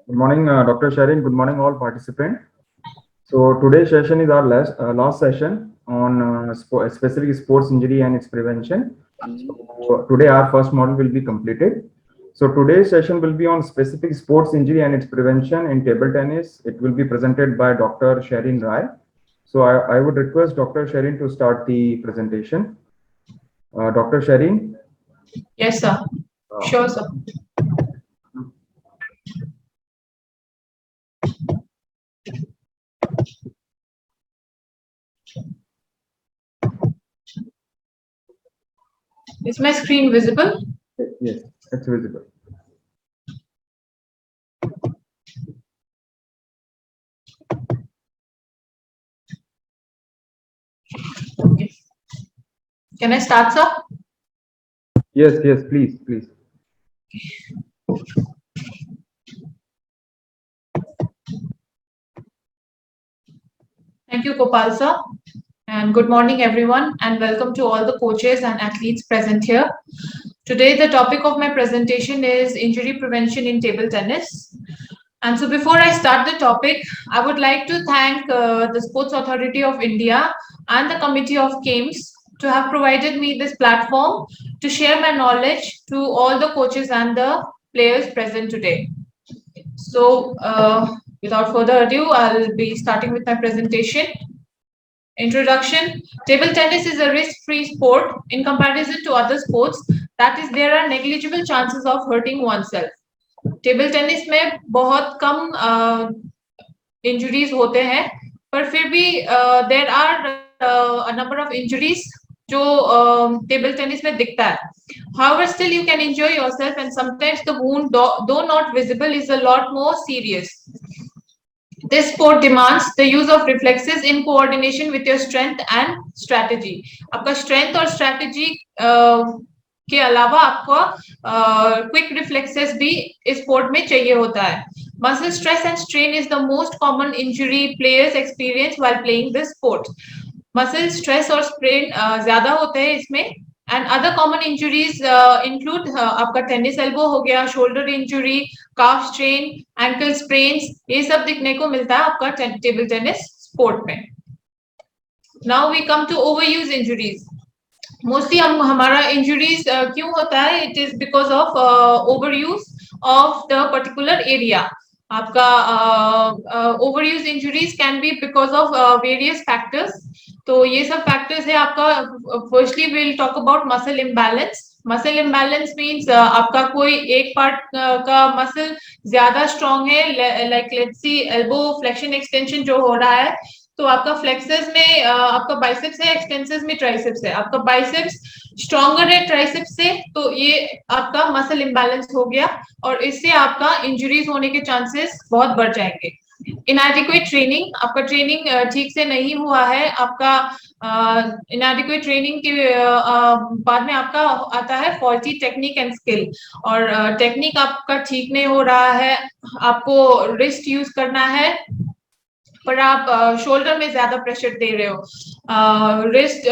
Good morning, Dr. Sharin. Good morning, all participants. So today's session is our last session on specific sports injury and its prevention. So today our first model will be completed. So today's session will be on specific sports injury and its prevention in table tennis. It will be presented by Dr. Sharin Rai. So I would request Dr. Sharin to start the presentation. Dr. Sharin. Yes, sir. Sure, sir. Is my screen visible? Yes, it's visible. Okay. Can I start, sir? Yes, please. Thank you, Gopal, sir. And good morning, everyone, and welcome to all the coaches and athletes present here. Today, the topic of my presentation is injury prevention in table tennis. And so before I start the topic, I would like to thank the Sports Authority of India and the Committee of Games to have provided me this platform to share my knowledge to all the coaches and the players present today. So without further ado, I'll be starting with my presentation. Introduction. Table tennis is a risk-free sport in comparison to other sports. That is, there are negligible chances of hurting oneself. Table tennis में बहुत कम injuries होते हैं, पर फिर भी there are a number of injuries जो table tennis में दिखता है. However, still you can enjoy yourself, and sometimes the wound, though not visible, is a lot more serious. This sport demands the use of reflexes in coordination with your strength and strategy. आपका strength और strategy के अलावा आपको quick reflexes भी इस sport में चाहिए होता है. Muscle stress and strain is the most common injury players experience while playing this sport. Muscle stress और strain ज्यादा होते हैं इसमें. And other common injuries include आपका टेनिस एल्बो हो गया, shoulder injury, calf strain, ankle sprains, ये सब दिखने को मिलता है आपका टेबल टेनिस स्पोर्ट में. Now we come to overuse injuries. Mostly हमारा इंजुरीज क्यों होता है? It is because of overuse of the particular area. आपका overuse injuries can be because of various factors. तो ये सब फैक्टर्स है आपका. Firstly will talk about muscle imbalance. Muscle imbalance means आपका कोई एक पार्ट का मसल ज्यादा स्ट्रॉन्ग है, like let's see elbow flexion extension जो हो रहा है, तो आपका फ्लेक्सर्स में आपका बाइसेप्स है, एक्सटेंसर्स में ट्राइसेप्स है. आपका बाइसेप्स स्ट्रॉन्गर है ट्राइसेप्स से, तो ये आपका मसल इम्बैलेंस हो गया और इससे आपका इंजरीज होने के चांसेस बहुत बढ़ जाएंगे. इनएडिक्वेट ट्रेनिंग. आपका ट्रेनिंग ठीक से नहीं हुआ है. आपका इनएडिक्वेट ट्रेनिंग के बाद में आपका आता है फॉल्टी टेक्निक एंड स्किल. और टेक्निक आपका ठीक नहीं हो रहा है, आपको रिस्ट यूज करना है पर आप शोल्डर में ज्यादा प्रेशर दे रहे हो. रिस्ट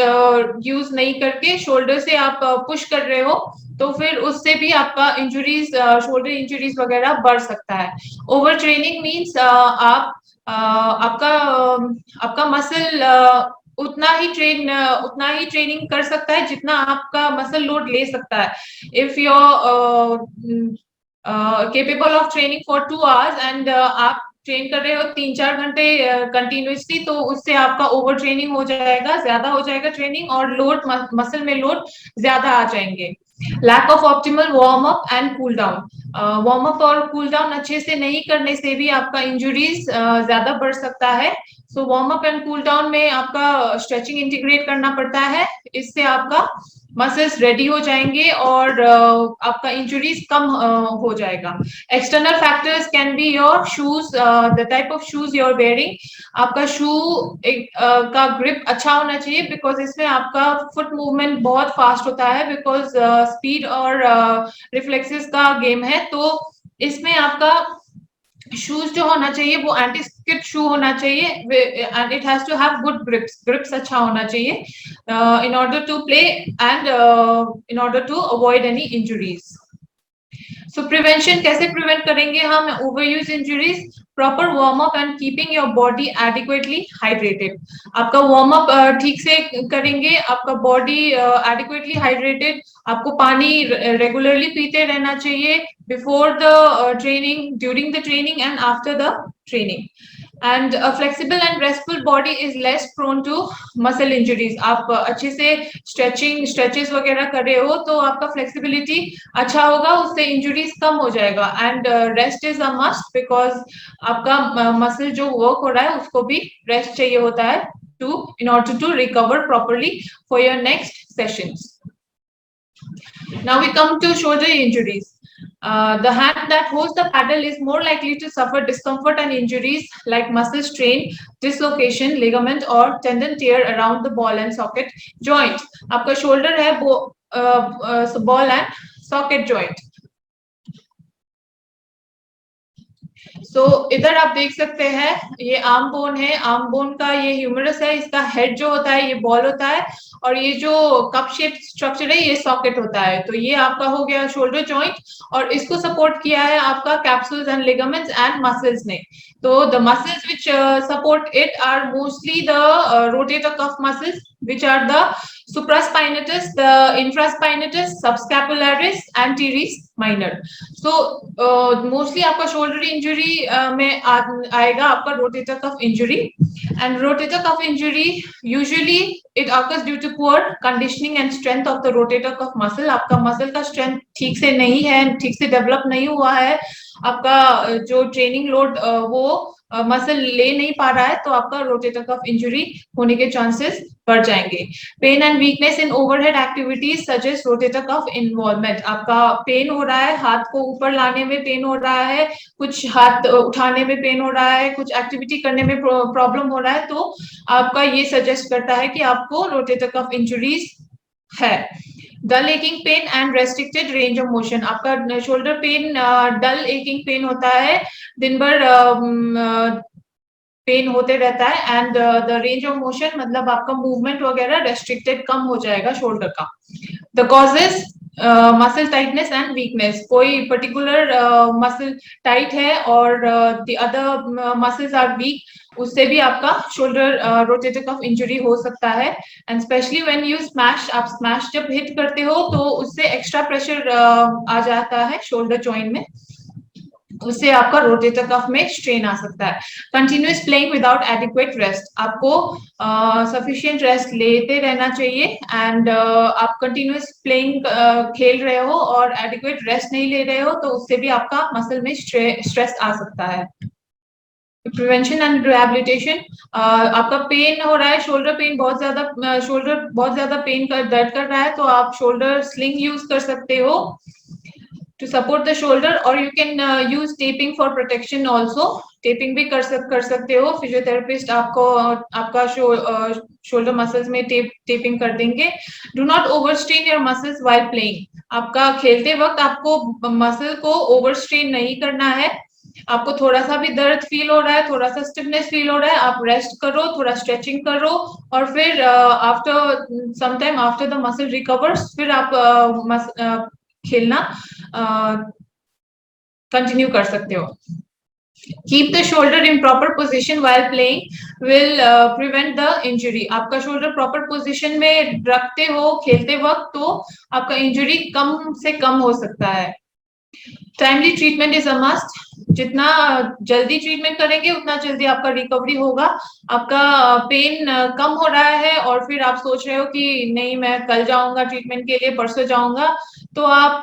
यूज नहीं करके शोल्डर से आप पुश कर रहे हो, तो फिर उससे भी आपका इंजुरीज, शोल्डर इंजुरीज वगैरह बढ़ सकता है. ओवर ट्रेनिंग मीन्स आपका मसल उतना ही ट्रेनिंग कर सकता है जितना आपका मसल लोड ले सकता है. If you capable of training for 2 hours and आप ट्रेन कर रहे हो 3-4 घंटे कंटिन्यूसली, तो उससे आपका ओवर ट्रेनिंग हो जाएगा, ज्यादा हो जाएगा ट्रेनिंग, और लोड मसल में लोड ज्यादा आ जाएंगे. Lack of optimal warm up and cool down. Warm up और कूल डाउन अच्छे से नहीं करने से भी आपका इंजुरीज ज्यादा बढ़ सकता है. So warm up and cool down में आपका स्ट्रेचिंग इंटीग्रेट करना पड़ता है. इससे आपका मसल्स रेडी हो जाएंगे और आपका इंजुरीज कम हो जाएगा. External factors can be your shoes, the type of shoes you are wearing. आपका शू का ग्रिप अच्छा होना चाहिए, बिकॉज इसमें आपका फुट मूवमेंट बहुत फास्ट होता है, बिकॉज स्पीड और रिफ्लेक्सेस का गेम है. तो इसमें आपका शूज जो होना चाहिए वो एंटी स्किड शू होना चाहिए, and it has to have good grips अच्छा होना चाहिए in order to play and in order to avoid any injuries. So prevention कैसे प्रिवेंट करेंगे हम overuse injuries? Proper warm up and keeping your body adequately hydrated. आपका warm up ठीक से करेंगे, आपका बॉडी एडिक्वेटली हाइड्रेटेड, आपको पानी रेगुलरली पीते रहना चाहिए before the training, during the training and after the training. And a flexible and restful body is less prone to muscle injuries. आप अच्छे से स्ट्रेचेस वगैरह कर रहे हो तो आपका फ्लेक्सिबिलिटी अच्छा होगा, उससे इंजुरीज कम हो जाएगा। And rest is a must, because आपका मसल जो वर्क हो रहा है उसको भी रेस्ट चाहिए होता है in order to recover properly for your next sessions. Now we come to shoulder injuries. The hand that holds the paddle is more likely to suffer discomfort and injuries like muscle strain, dislocation, ligament or tendon tear around the ball and socket joint. आपका shoulder है ball and socket joint. इधर आप देख सकते हैं ये arm bone है, arm bone का ये ह्यूमरस है, इसका हेड जो होता है ये बॉल होता है और ये जो कप शेप स्ट्रक्चर है ये सॉकेट होता है। तो ये आपका हो गया शोल्डर जॉइंट और इसको सपोर्ट किया है आपका capsules and ligaments and muscles ने। तो the muscles which support it are mostly the rotator cuff muscles which are the supraspinatus, the infraspinatus, subscapularis and teres minor. So mostly आपका shoulder injury में आएगा आपका rotator cuff injury, and rotator cuff injury usually it occurs due to poor conditioning and strength of the rotator cuff muscle. आपका muscle का strength ठीक से नहीं है, ठीक से develop नहीं हुआ है, आपका जो training load वो मसल ले नहीं पा रहा है, तो आपका रोटेटर कफ इंजरी होने के चांसेस बढ़ जाएंगे। Pain and weakness in overhead activities such as rotator cuff involvement. आपका पेन हो रहा है, हाथ को ऊपर लाने में पेन हो रहा है, कुछ हाथ उठाने में पेन हो रहा है, कुछ एक्टिविटी करने में प्रॉब्लम हो रहा है, तो आपका ये सजेस्ट करता है कि आपको रोटेटर कफ इंजरीज है। Dull aching pain and restricted range of motion. आपका shoulder pain dull aching pain होता है, दिन भर पेन होते रहता है, and the range of motion मतलब आपका मूवमेंट वगैरह रेस्ट्रिक्टेड कम हो जाएगा शोल्डर का। The causes muscle tightness and weakness. कोई पर्टिकुलर मसल टाइट है और the other muscles are weak, उससे भी आपका शोल्डर रोटेटर कफ इंजरी हो सकता है। And specially when you smash, आप स्मैश जब हिट करते हो तो उससे एक्स्ट्रा प्रेशर आ जाता है शोल्डर जॉइंट में, उससे आपका रोटेटर कफ में स्ट्रेन आ सकता है। Continuous playing without adequate rest. आपको सफिशिएंट रेस्ट लेते रहना चाहिए, एंड आप कंटिन्यूअस प्लेइंग खेल रहे हो और एडिक्वेट रेस्ट नहीं ले रहे हो तो उससे भी आपका मसल में स्ट्रेस आ सकता है। Prevention and rehabilitation. आपका पेन हो रहा है, शोल्डर पेन बहुत ज्यादा, शोल्डर बहुत ज्यादा पेन कर दर्द कर रहा है, तो आप शोल्डर स्लिंग यूज कर सकते हो to support the shoulder, or you can use taping for protection also. Taping भी कर सकते हो, फिजियोथेरेपिस्ट आपको आपका शोल्डर मसल्स में टेपिंग कर देंगे। Do not overstrain your muscles while playing. आपका खेलते वक्त आपको मसल को ओवरस्ट्रेन नहीं करना है। आपको थोड़ा सा भी दर्द फील हो रहा है, थोड़ा सा स्टिफनेस फील हो रहा है, आप रेस्ट करो, थोड़ा स्ट्रेचिंग करो और फिर after some time after the muscle recovers फिर आप खेलना कंटिन्यू कर सकते हो। Keep the shoulder in proper position while playing will prevent the injury. आपका शोल्डर प्रॉपर पोजीशन में रखते हो खेलते वक्त तो आपका इंजरी कम से कम हो सकता है। Timely treatment is a must. जितना जल्दी ट्रीटमेंट करेंगे उतना जल्दी आपका रिकवरी होगा। आपका पेन कम हो रहा है और फिर आप सोच रहे हो कि नहीं मैं कल जाऊंगा ट्रीटमेंट के लिए, परसों जाऊंगा, तो आप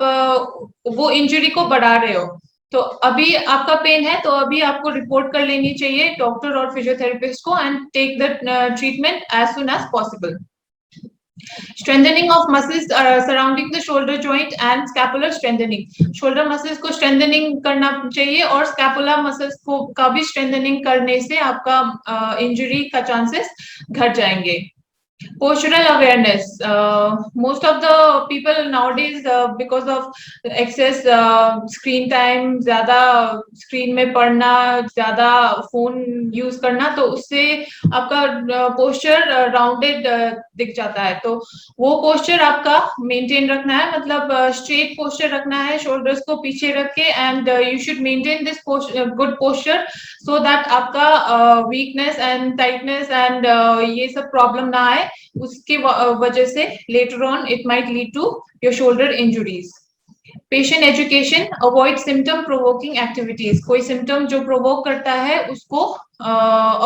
वो इंजरी को बढ़ा रहे हो। तो अभी आपका पेन है तो अभी आपको रिपोर्ट कर लेनी चाहिए डॉक्टर और फिजियोथेरेपिस्ट को, and take the treatment as soon as possible. Strengthening of muscles surrounding the shoulder joint and scapular strengthening. Shoulder muscles को strengthening करना चाहिए और scapular muscles को का भी strengthening करने से आपका injury का chances घट जाएंगे। Postural awareness. Most of the people nowadays, because of excess screen time, ज्यादा screen में पढ़ना, ज्यादा phone use करना, तो उससे आपका posture rounded दिख जाता है. तो वो posture आपका maintain रखना है, मतलब straight posture रखना है, shoulders को पीछे रख के, and you should maintain this good posture so that आपका weakness and tightness and ये सब problem ना आए. उसके वजह से later on it might lead to your shoulder injuries. Patient education, avoid symptom provoking activities. कोई symptom जो provoke करता है उसको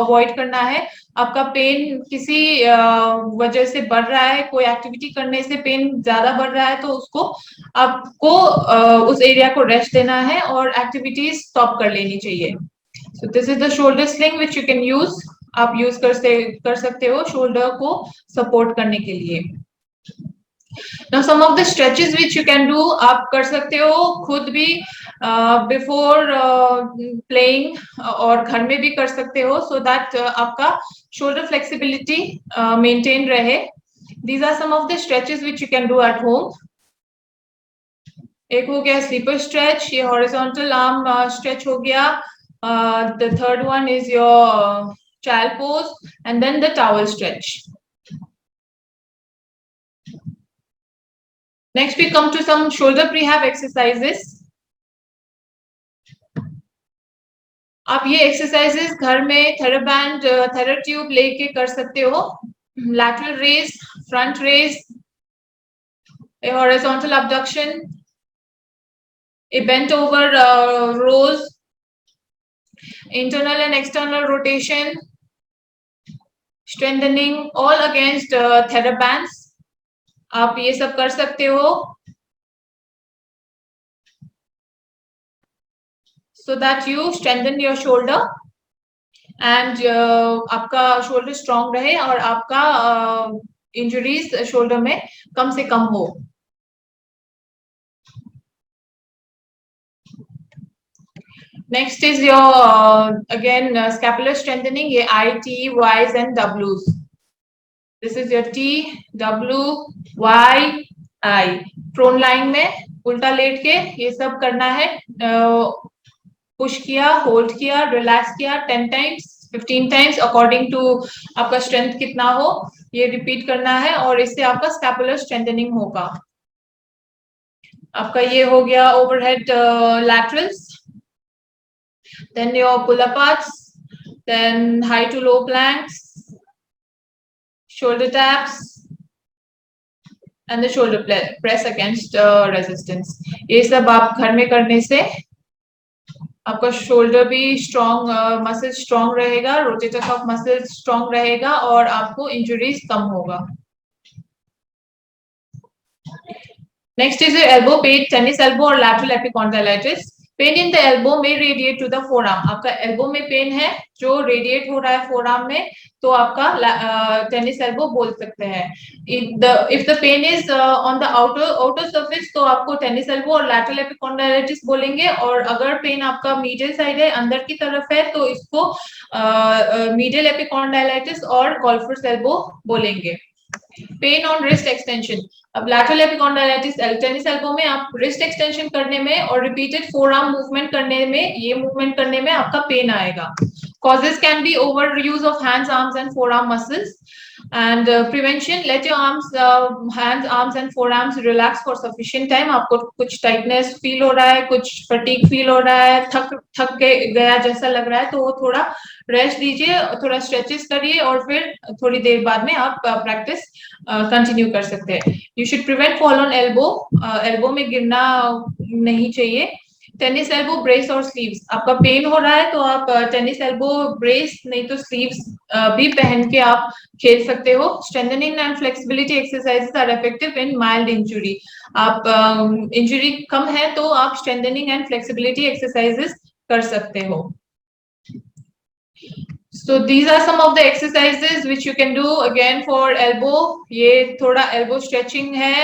avoid करना है. आपका pain किसी वजह से बढ़ रहा है, कोई activity करने से pain ज्यादा बढ़ रहा है, तो उसको आपको उस area को rest देना है और activities stop कर लेनी चाहिए. So this is the shoulder sling which you can use. आप यूज कर सकते हो शोल्डर को सपोर्ट करने के लिए. Now some of the stretches which you can do, आप कर सकते हो खुद भी before playing और घर में भी कर सकते हो, so that आपका shoulder flexibility maintain रहे. These are some of the stretches which you can do at home. एक हो गया sleeper stretch, ये horizontal arm stretch हो गया. The third one is your child pose, and then the towel stretch. Next we come to some shoulder prehab exercises. आप ये exercises घर में TheraBand, TheraTube लेके कर सकते हो. Lateral raise, front raise, a horizontal abduction, a bent over rows, internal and external rotation, strengthening, all against TheraBands. आप ये सब कर सकते हो so that you strengthen your shoulder and आपका shoulder strong रहे और आपका injuries shoulder में कम से कम हो. Next is your again scapular strengthening, ये I, T, Y's and W's. This is your T, W, Y, I. Prone line में उल्टा लेट के ये सब करना है. पुश किया, होल्ड किया, रिलैक्स किया 10 times, 15 times अकॉर्डिंग टू आपका स्ट्रेंथ कितना हो, ये रिपीट करना है और इससे आपका स्कैपुलर स्ट्रेंथनिंग होगा. आपका ये हो गया overhead laterals, then your pull-up ups, then high to low planks, shoulder taps, and the shoulder press against resistance. ये सब आप घर में करने से आपका शोल्डर भी स्ट्रॉन्ग, मसल स्ट्रॉन्ग रहेगा, रोटेटर कफ मसल स्ट्रॉन्ग रहेगा और आपको इंजरीज कम होगा. Next is elbow pain, tennis elbow और lateral epicondylitis. Pain in the elbow में रेडिएट टू द फोरआर्म. आपका एल्बो में पेन है जो रेडिएट हो रहा है फोरआर्म में, तो आपका टेनिस एल्बो बोल सकते हैं. If the pain is on the outer surface तो आपको टेनिस एल्बो और लैटरल एपिकॉन्डाइलाइटिस बोलेंगे, और अगर पेन आपका मीडियल साइड है, अंदर की तरफ है, तो इसको मीडियल एपिकॉन्डाइलाइटिस और गोल्फर्स एल्बो बोलेंगे. Pain on wrist extension. अब लैटरल एपिकॉन्डाइलाइटिस टेनिस एल्बो में आप रिस्ट एक्सटेंशन करने में और रिपीटेड फोरआर्म मूवमेंट करने में, ये मूवमेंट करने में आपका पेन आएगा. Causes can be overuse of hands, arms and forearm muscles. And prevention, let your hands, arms and forearms relax for sufficient time. आपको कुछ tightness feel हो रहा है, कुछ fatigue feel हो रहा है, थक गया जैसा लग रहा है, तो वो थोड़ा रेस्ट दीजिए, थोड़ा स्ट्रेचेस करिए और फिर थोड़ी देर बाद में आप प्रैक्टिस कंटिन्यू कर सकते हैं. You should prevent fall on elbow. Elbow में गिरना नहीं चाहिए. टेनिस एल्बो ब्रेस और स्लीव्स. आपका पेन हो रहा है तो आप टेनिस एल्बो ब्रेस नहीं तो स्लीव्स भी पहन के आप खेल सकते हो. Strengthening and flexibility exercises are effective in mild injury. आप इंजुरी कम है तो आप स्ट्रेंथनिंग एंड फ्लेक्सिबिलिटी एक्सरसाइजेस कर सकते हो. So these are some of the exercises which you can do again for elbow. ये थोड़ा elbow stretching है.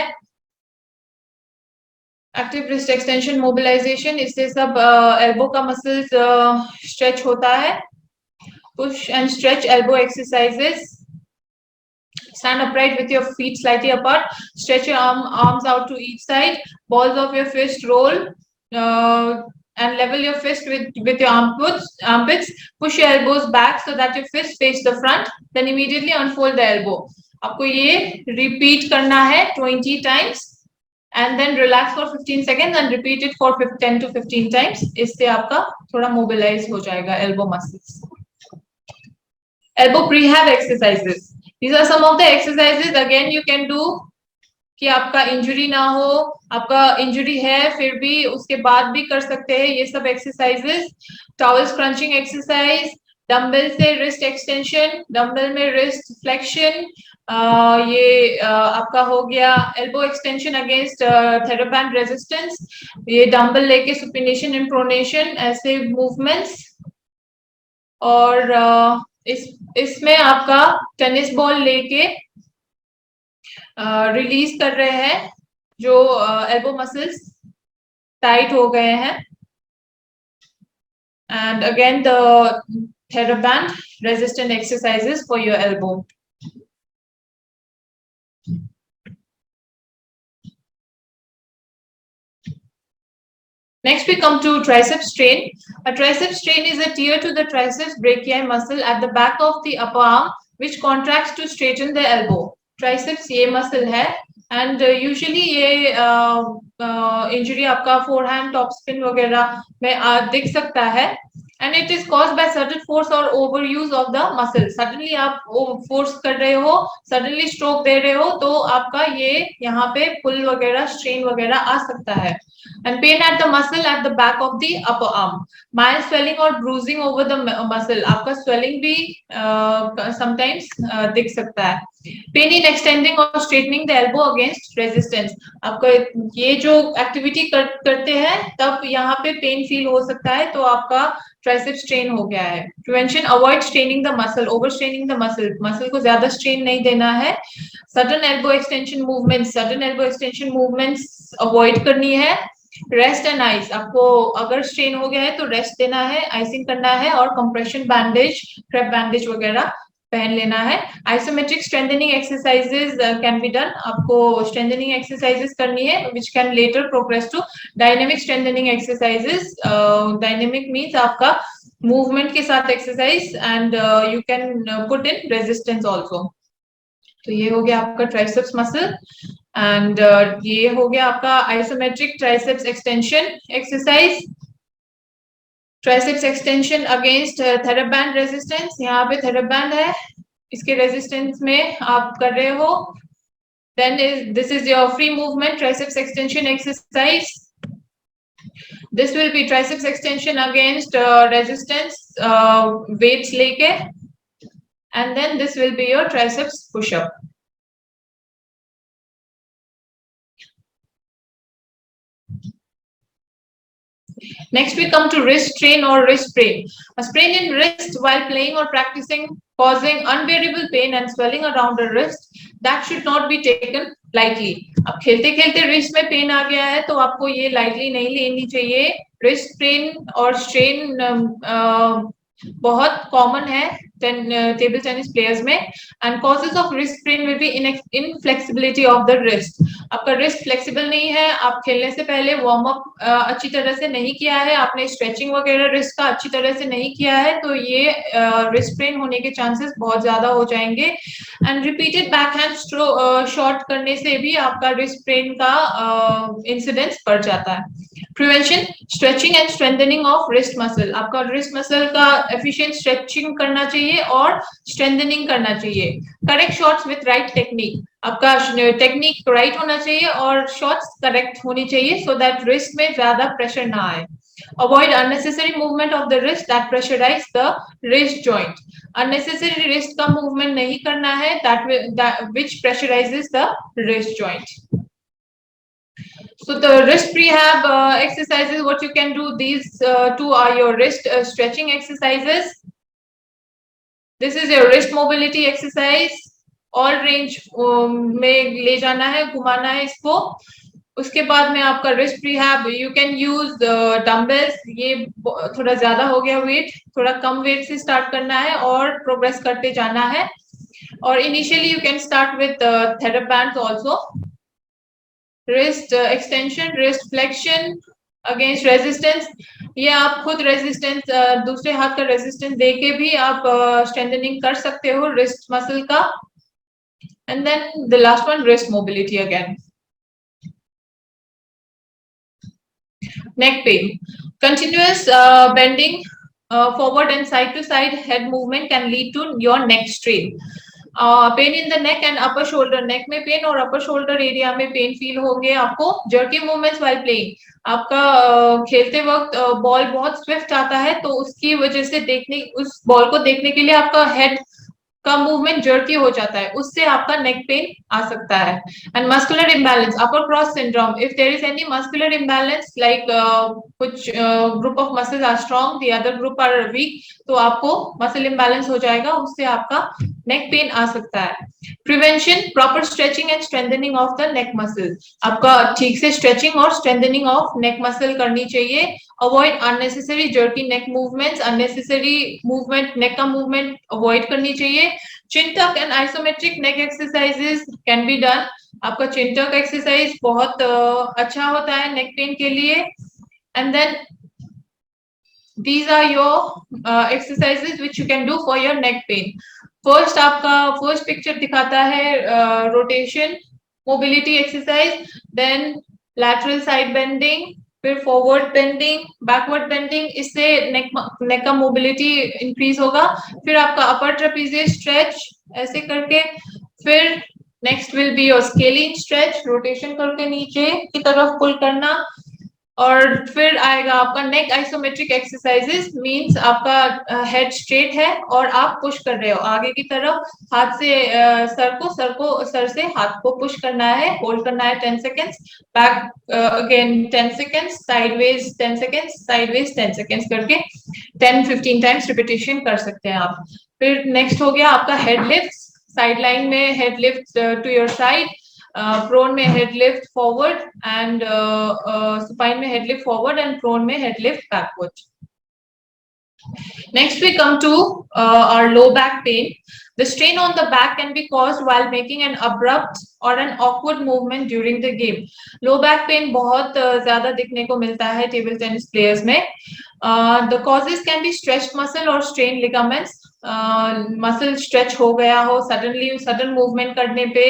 Active wrist extension mobilization, इससे सब elbow का muscles stretch होता है. Push and stretch elbow exercises. Stand upright with your feet slightly apart. Stretch your arms out to each side. Balls of your fist roll. And level your fist with your armpits. Push your elbows back so that your fist face the front. Then immediately unfold the elbow. आपको ये repeat करना है 20 times. And then relax for 15 seconds and repeat it for 10 to 15 times. इससे आपका थोड़ा mobilize हो जाएगा elbow muscles. Elbow prehab exercises. These are some of the exercises. Again, you can do कि आपका इंजरी ना हो, आपका इंजरी है फिर भी उसके बाद भी कर सकते हैं ये सब exercises. Towel crunching exercise, dumbbell से रिस्ट एक्सटेंशन, डंबल में रिस्ट फ्लेक्शन, ये आपका हो गया elbow extension against theraband resistance, ये डंबल लेके सुपिनेशन एंड प्रोनेशन, ऐसे मूवमेंट्स. और इसमें आपका टेनिस बॉल लेके रिलीज कर रहे हैं जो एल्बो मसल्स टाइट हो गए हैं. And again the TheraBand resistant exercises for your elbow. Next we come to tricep strain. A tricep strain is a tear to the triceps brachii muscle at the back of the upper arm which contracts to straighten the elbow. Triceps ये muscle है and usually ये injury आपका forehand top spin वगैरह में दिख सकता है. And it is caused by sudden force और over use of the muscle. Suddenly आप फोर्स कर रहे हो, सडनली स्ट्रोक दे रहे हो तो आपका ये यहाँ पे पुल वगैरह स्ट्रेन वगैरह आ सकता है. And pain at the muscle at the back of the upper arm. Mild swelling or bruising over the muscle. आपका swelling भी sometimes दिख सकता है. Pain in extending or straightening the elbow against resistance. आपका ये जो एक्टिविटी करते हैं तब यहाँ पे पेन फील हो सकता है तो आपका ट्राइसेप स्ट्रेन हो गया है. Prevention, avoid straining the muscle, over straining the muscle. Muscle को ज्यादा स्ट्रेन नहीं देना है. Sudden elbow extension movements, sudden elbow extension movements avoid करनी है. रेस्ट एंड आइस, आपको अगर स्ट्रेन हो गया है तो रेस्ट देना है, आइसिंग करना है और कंप्रेशन बैंडेज, क्रेप बैंडेज वगैरह पहन लेना है. Isometric strengthening exercises can be done. आपको स्ट्रेंथनिंग एक्सरसाइजेस करनी है which can later progress to dynamic strengthening exercises. Dynamic means आपका मूवमेंट के साथ exercise and you can put in resistance also. तो ये हो गया आपका ट्राइसेप्स मसल एंड ये हो गया आपका isometric triceps extension exercise. Triceps extension against theraband resistance. यहाँ पे थेराबैंड है, इसके रेजिस्टेंस में आप कर रहे हो. Then this is your free movement triceps extension exercise. This will be triceps extension against resistance weights लेके. And then this will be your triceps push-up. Next we come to wrist strain or wrist sprain. A sprain in wrist while playing or practicing causing unbearable pain and swelling around the wrist that should not be taken lightly. अब खेलते खेलते wrist में pen आ गया है तो आपको ये lightly नहीं लेनी चाहिए. Wrist sprain और strain बहुत कॉमन है टेबल टेनिस प्लेयर्स में. And causes of wrist sprain will be inflexibility of the wrist. आपका रिस्ट फ्लेक्सिबल नहीं है, आप खेलने से पहले वार्म अप अच्छी तरह से नहीं किया है, आपने स्ट्रेचिंग वगैरह रिस्ट का अच्छी तरह से नहीं किया है तो ये रिस्ट स्प्रेन होने के चांसेस बहुत ज्यादा हो जाएंगे. एंड रिपीटेड बैकहैंड शॉट करने से भी आपका रिस्ट स्प्रेन का इंसिडेंस बढ़ जाता है. Prevention, stretching and strengthening of wrist muscle. आपका रिस्ट मसल का एफिशिएंट स्ट्रेचिंग करना चाहिए और स्ट्रेंथनिंग करना चाहिए. Correct shots with right technique. आपका टेक्निक राइट होना चाहिए और शॉट्स करेक्ट होनी चाहिए सो दैट रिस्ट में ज्यादा प्रेशर ना आए. Avoid unnecessary movement of the wrist that pressurize the wrist joint. Unnecessary wrist का movement नहीं करना है that which pressurizes the wrist joint. So the wrist prehab exercises, what you can do, these two are your wrist stretching exercises. This is your wrist mobility exercise. All range में ले जाना है, घुमाना है इसको. उसके बाद में आपका wrist prehab, you can use dumbbells. ये थोड़ा ज्यादा हो गया वेट, थोड़ा कम वेट से स्टार्ट करना है और प्रोग्रेस करते जाना है. or initially you can start with TheraBands also. Wrist extension, wrist flexion against resistance. ये आप खुद रेजिस्टेंस दूसरे हाथ का रेजिस्टेंस देके भी आप स्ट्रेंथनिंग कर सकते हो रिस्ट मसल का. And then the last one, wrist mobility again. Neck pain. Continuous bending forward and side to side head movement can lead to your neck strain. Pain in the neck and upper shoulder. Neck में pain और upper shoulder area में pain feel होंगे आपको. Jerky movements while playing. आपका खेलते वक्त ball बहुत Swift आता है तो उसकी वजह से देखने उस बॉल को देखने के लिए आपका हेड का मूवमेंट जर्की हो जाता है, उससे आपका नेक पेन आ सकता है. And muscular imbalance, upper cross syndrome. If there is any muscular imbalance like कुछ group of muscles are strong, the other group are weak, तो आपको मसल इम्बैलेंस हो जाएगा, उससे आपका नेक पेन आ सकता है. Prevention, proper stretching and strengthening of the neck muscle. आपका ठीक से स्ट्रेचिंग और स्ट्रेंथनिंग ऑफ नेक मसल करनी चाहिए. अवॉइड अननेसेसरी जर्की नेक मूवमेंट्स. अननेसेसरी मूवमेंट, नेक का मूवमेंट अवॉइड करनी चाहिए. चिन टक and isometric neck exercises can be done. आपका चिन टक एक्सरसाइज बहुत अच्छा होता है नेक पेन के लिए. And then these are your exercises which you can do for your neck pain. First आपका फर्स्ट पिक्चर दिखाता है rotation mobility exercise, then lateral side bending, फिर फॉरवर्ड बेंडिंग, बैकवर्ड बेंडिंग. इससे नेक का मोबिलिटी इंक्रीज होगा. फिर आपका अपर trapezius stretch ऐसे करके. फिर next will be your scaling stretch, rotation करके नीचे की तरफ पुल करना. और फिर आएगा आपका नेक आइसोमेट्रिक एक्सरसाइजेस. मींस आपका हेड स्ट्रेट है और आप पुश कर रहे हो आगे की तरफ. हाथ से सर से हाथ को पुश करना है, होल्ड करना है 10 seconds. Back again 10 seconds, sideways 10 seconds, sideways 10 seconds करके 10-15 टाइम्स रिपीटेशन कर सकते हैं आप. फिर नेक्स्ट हो गया आपका हेड लिफ्ट. साइड लाइन में head lift to your side, prone में head lift forward and supine में head lift forward and prone में head lift backward. Next we come to our low back pain. The strain on the back can be caused while making an abrupt or an awkward movement during the game. Low back pain बहुत ज्यादा दिखने को मिलता है table tennis players में. The causes can be stretched muscle or strained ligaments. Muscle stretch हो गया हो सडन मूवमेंट करने पे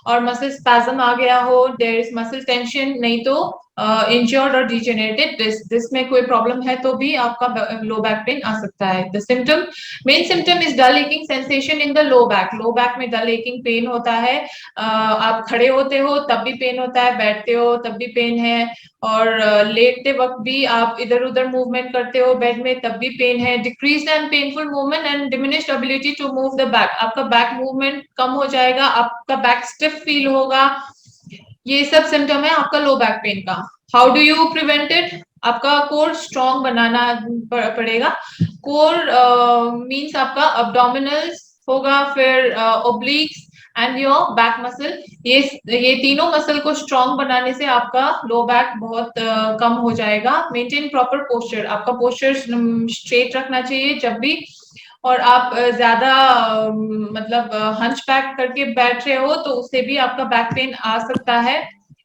और मसल स्पैज्म आ गया हो, देयर इज मसल टेंशन, नहीं तो इंजर्ड और डिजेनरेटेड डिस्क में कोई प्रॉब्लम है तो भी आपका लो बैक पेन आ सकता है. The symptom, main symptom is dull aching sensation in the low back. Low back में डल एकिंग पेन होता है. आप खड़े होते हो तब भी पेन होता है, बैठते हो तब भी पेन है, और लेटते वक्त भी आप इधर उधर मूवमेंट करते हो बेड में तब भी पेन है. Decrease and painful movement and diminished ability to move the back. आपका बैक मूवमेंट कम हो जाएगा, आपका बैक स्टिफ फील होगा. ये सब सिम्टम है आपका लो बैक पेन का. How do you prevent it? आपका कोर स्ट्रॉन्ग बनाना पड़ेगा. कोर मींस आपका अब्डोमिनल्स होगा, फिर obliques and your back muscle. ये तीनों मसल को स्ट्रॉन्ग बनाने से आपका लो बैक बहुत कम हो जाएगा. Maintain proper posture. आपका पोस्चर स्ट्रेट रखना चाहिए जब भी, और आप ज्यादा मतलब हंच बैक करके बैठ रहे हो तो उससे भी आपका बैक पेन आ सकता है.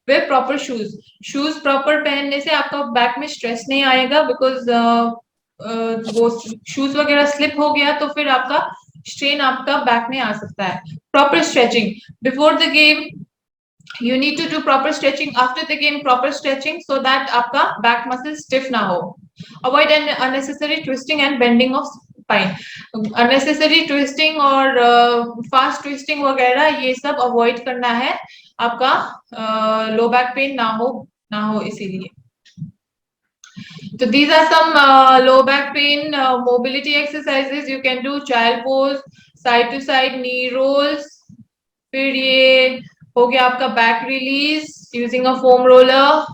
वे प्रॉपर शूज प्रॉपर पहनने से आपका बैक में स्ट्रेस नहीं आएगा, बिकॉज वो शूज वगैरह स्लिप हो गया तो फिर आपका स्ट्रेन आपका बैक में आ सकता है. Proper stretching before the game, you need to do proper stretching. After the game, proper stretching so that आपका back muscle stiff ना हो. Avoid unnecessary twisting and bending of spine. Unnecessary twisting और fast twisting वगैरह ये सब avoid करना है, आपका low back pain ना हो इसीलिए. So these are some low back pain mobility exercises. You can do child pose, side to side knee rolls. फिर ये हो गया आपका back release using a foam roller.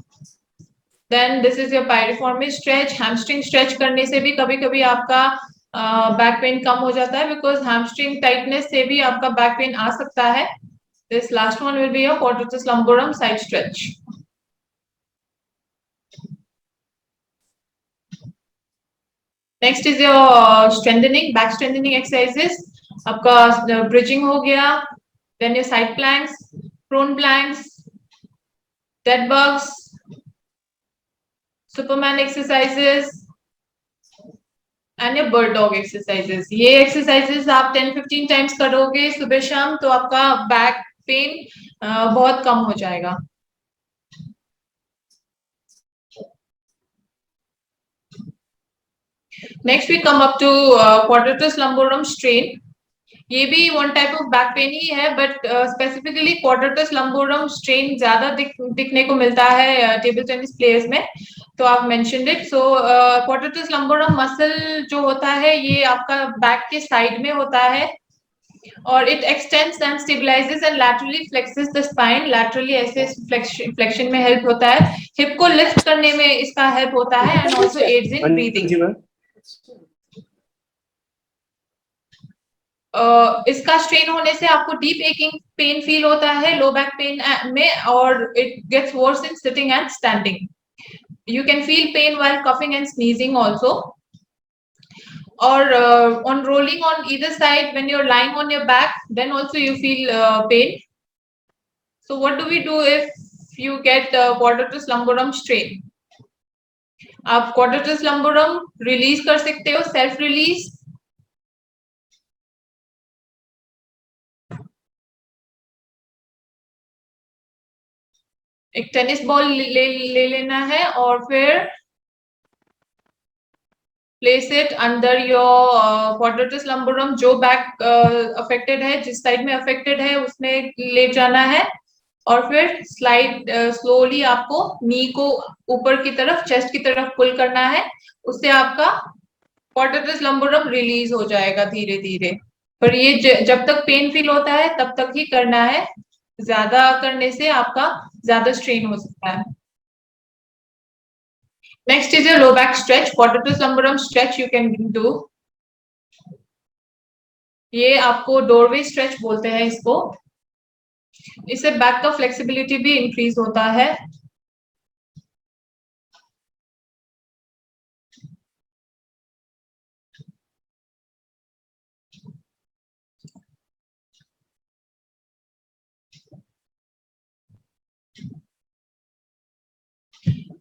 Then this is your piriformis stretch. Hamstring stretch करने से भी कभी कभी आपका बैक पेन कम हो जाता है, बिकॉज हैमस्ट्रिंग टाइटनेस से भी आपका बैक पेन आ सकता है. This last one will be your quadratus lumborum side stretch. Next is your strengthening, back strengthening exercises. आपका ब्रिजिंग हो गया, then your side planks, prone planks, dead bugs, superman exercises and your bird dog exercises. ये exercises आप 10-15 times करोगे सुबह शाम, तो आपका बैक पेन बहुत कम हो जाएगा। Next we come up to quadratus lumborum strain। ये भी one type of back pain ही है, but specifically quadratus lumborum strain ज्यादा दिखने को मिलता है टेबल टेनिस प्लेयर्स में, तो आप mentioned it. So quadratus lumborum muscle जो होता है ये आपका बैक के साइड में होता है, और it extends and stabilises and laterally flexes the spine. Laterally ऐसे फ्लेक्शन में हेल्प होता है, हिप को लिफ्ट करने में इसका हेल्प होता है, and also aids in breathing. इसका स्ट्रेन होने से आपको डीप एकिंग पेन फील होता है लो बैक पेन में, और it gets worse in sitting and standing. You can feel pain while coughing and sneezing also, or on rolling on either side when you're lying on your back, then also you feel pain. So what do we do if you get quadratus lumborum strain? आप quadratus lumborum release कर सकते हो, self release। एक tennis ball ले लेना है और फिर place it under your quadratus lumborum। जो बैक अफेक्टेड है, जिस साइड में अफेक्टेड है उसमें ले जाना है, और फिर स्लाइड स्लोली आपको नी को ऊपर की तरफ, चेस्ट की तरफ पुल करना है, उससे आपका क्वाड्रेटस लंबोरम रिलीज हो जाएगा धीरे धीरे। पर ये जब तक पेन फील होता है तब तक ही करना है, ज्यादा करने से आपका ज्यादा स्ट्रेन हो सकता है। Next is your low back stretch, quadratus lumborum stretch you can do. ये आपको डोरवे स्ट्रेच बोलते हैं इसको। इससे बैक का फ्लेक्सिबिलिटी भी इंक्रीज होता है।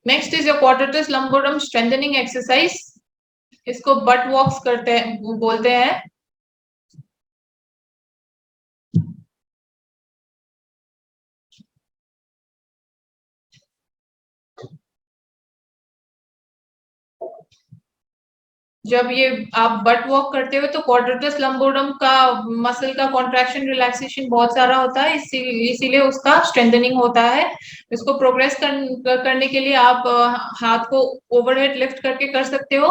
Next is your quadratus lumborum strengthening exercise. इसको बट वॉक्स बोलते हैं। जब ये आप बट वॉक करते हो तो क्वाड्रेटस लंबोरम का मसल का कॉन्ट्रैक्शन रिलैक्सेशन बहुत सारा होता है, इसीलिए उसका स्ट्रेंथनिंग होता है। इसको प्रोग्रेस करने के लिए आप हाथ को ओवरहेड लिफ्ट करके कर सकते हो।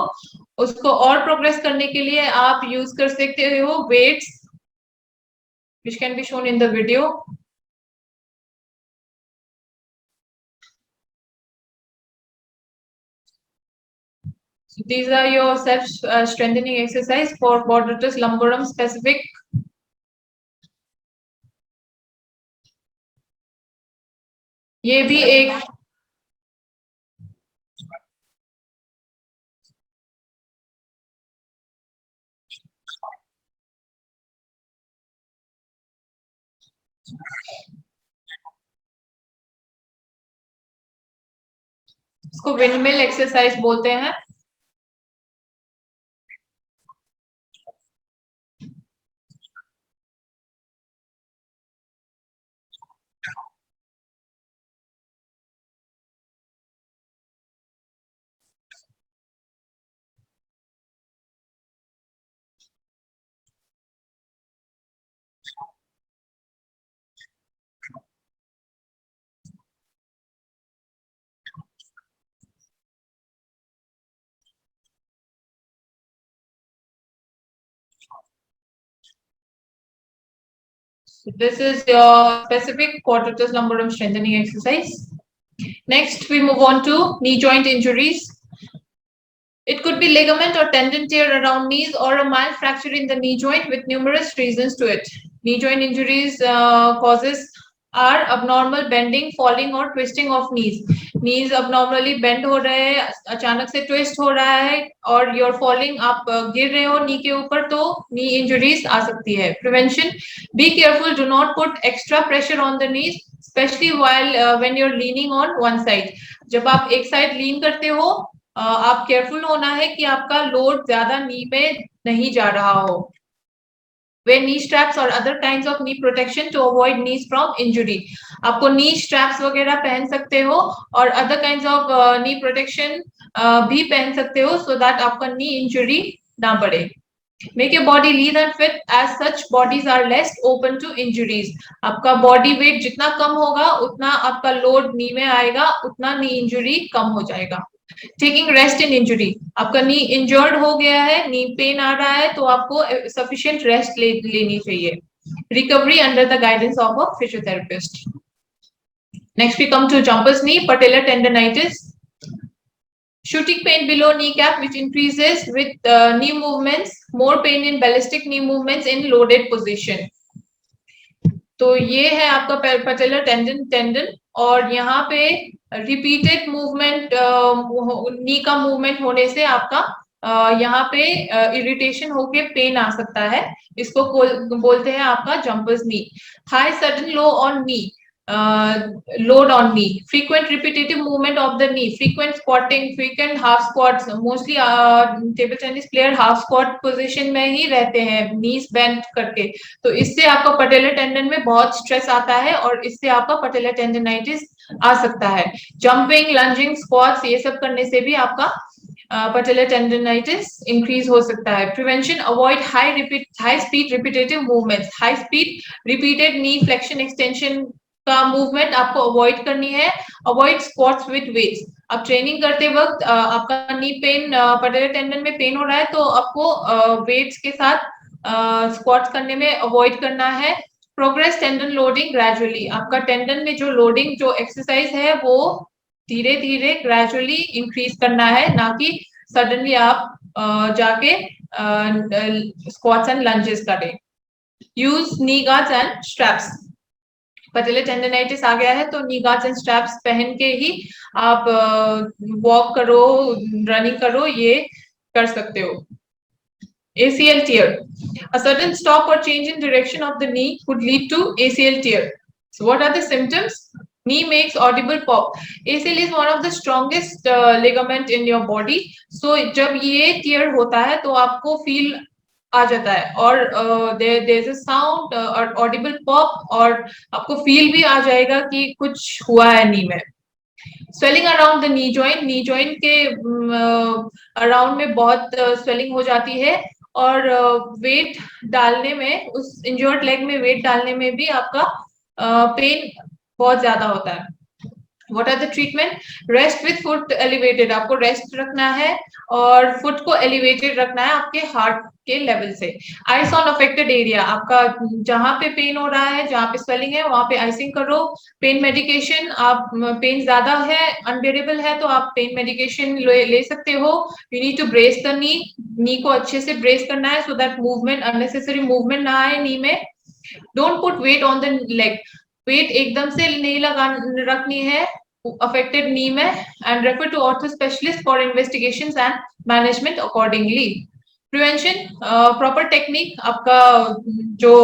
उसको और प्रोग्रेस करने के लिए आप यूज कर सकते हो weights, which can be shown in the video. So these are your self strengthening exercise for quadratus lumborum specific। ये भी एक इसको विंडमिल एक्सरसाइज बोलते हैं। So this is your specific quadratus lumborum strengthening exercise. Next, we move on to knee joint injuries. It could be ligament or tendon tear around knees or a mild fracture in the knee joint with numerous reasons to it. Knee joint injuries causes are abnormal bending, falling or twisting of knees. Knees abnormally bend हो रहे हैं, अचानक से twist हो रहा है और you're falling, आप गिर रहे हो knee के ऊपर, तो knee injuries आ सकती है. Prevention: be careful, do not put extra pressure on the knees, especially while when you're leaning on one side. जब आप एक side lean करते हो, आप careful होना है कि आपका load ज्यादा knee में नहीं जा रहा हो. Wear knee straps or other kinds of knee protection to avoid knees from injury. आपको knee straps वगैरह पहन सकते हो और other kinds of knee protection भी पहन सकते हो so that आपका knee injury ना बढ़े. Make your body lean and fit, as such bodies are less open to injuries. आपका body weight जितना कम होगा उतना आपका load knee में आएगा, उतना knee injury कम हो जाएगा. टेकिंग रेस्ट इन इंजुरी, आपका नी इंजर्ड हो गया है, नी पेन आ रहा है, तो आपको सफिशिएंट रेस्ट लेनी चाहिए. Recovery under the guidance of a physiotherapist. Next we come to jumper's knee, patellar tendonitis. Shooting pain below kneecap which increases with knee movements, more pain in ballistic knee movements in loaded position. तो ये है आपका patellar tendon और यहाँ पे repeated movement, नी का movement होने से आपका यहाँ पे इरिटेशन होके पेन आ सकता है. इसको बोलते हैं आपका jumpers knee. High sudden low on knee, load on knee, frequent repetitive movement of the knee, frequent squatting, frequent half squats. Mostly table tennis player half squat position में ही रहते हैं knees bent करके, तो इससे आपका patellar tendon में बहुत stress आता है और इससे आपका patellar tendonitis आ सकता है. जंपिंग, लंजिंग, स्क्वाट्स, ये सब करने से भी आपका patellar tendonitis increase हो सकता है. Prevention: avoid high speed repetitive movements. High speed repeated knee flexion extension का मूवमेंट आपको अवॉइड करनी है. Avoid squats with weights. आप ट्रेनिंग करते वक्त आपका नी पेन, patellar टेंडन में पेन हो रहा है, तो आपको वेट्स के साथ स्क्वाट्स करने में अवॉइड करना है. Progress tendon loading gradually. आपका टेंडन में जो लोडिंग, जो एक्सरसाइज है, वो धीरे धीरे ग्रेजुअली इंक्रीज करना है, ना कि सडनली आप जाके स्क्वाट्स एंड लंजेस करें. Use knee guards and straps. patellar tendonitis आ गया है तो नी गार्ड्स एंड स्ट्रैप्स पहन के ही आप वॉक करो, रनिंग करो, ये कर सकते हो. ACL tear: a sudden stop or change in direction of the knee could lead to ACL tear. So what are the symptoms? Knee makes audible pop. ACL is one of the strongest ligament in your body. So जब ये tear होता है तो आपको feel आ जाता है और there is a sound और ऑडिबल पॉप, और आपको फील भी आ जाएगा कि कुछ हुआ है नी में. Swelling around the knee joint. Knee joint के अराउंड में बहुत स्वेलिंग हो जाती है और वेट डालने में, उस इंजर्ड लेग में वेट डालने में भी आपका पेन बहुत ज्यादा होता है. What are the treatment? Rest with foot elevated. आपको रेस्ट रखना है और फुट को एलिवेटेड रखना है आपके हार्ट के लेवल से. Ice on affected area. आपका जहां पे पेन हो रहा है, जहां पे स्वेलिंग है, वहां पे आइसिंग करो. पेन मेडिकेशन, आप पेन ज्यादा है, अनबेरेबल है, तो आप पेन मेडिकेशन ले सकते हो. You need to brace the knee. Knee को अच्छे से ब्रेस करना है so that movement, unnecessary movement ना आए नी में. Don't put weight on the leg. Weight एकदम से नहीं रखनी है affected knee में, and refer to ortho specialist for investigations and management accordingly. Prevention: proper technique. आपका जो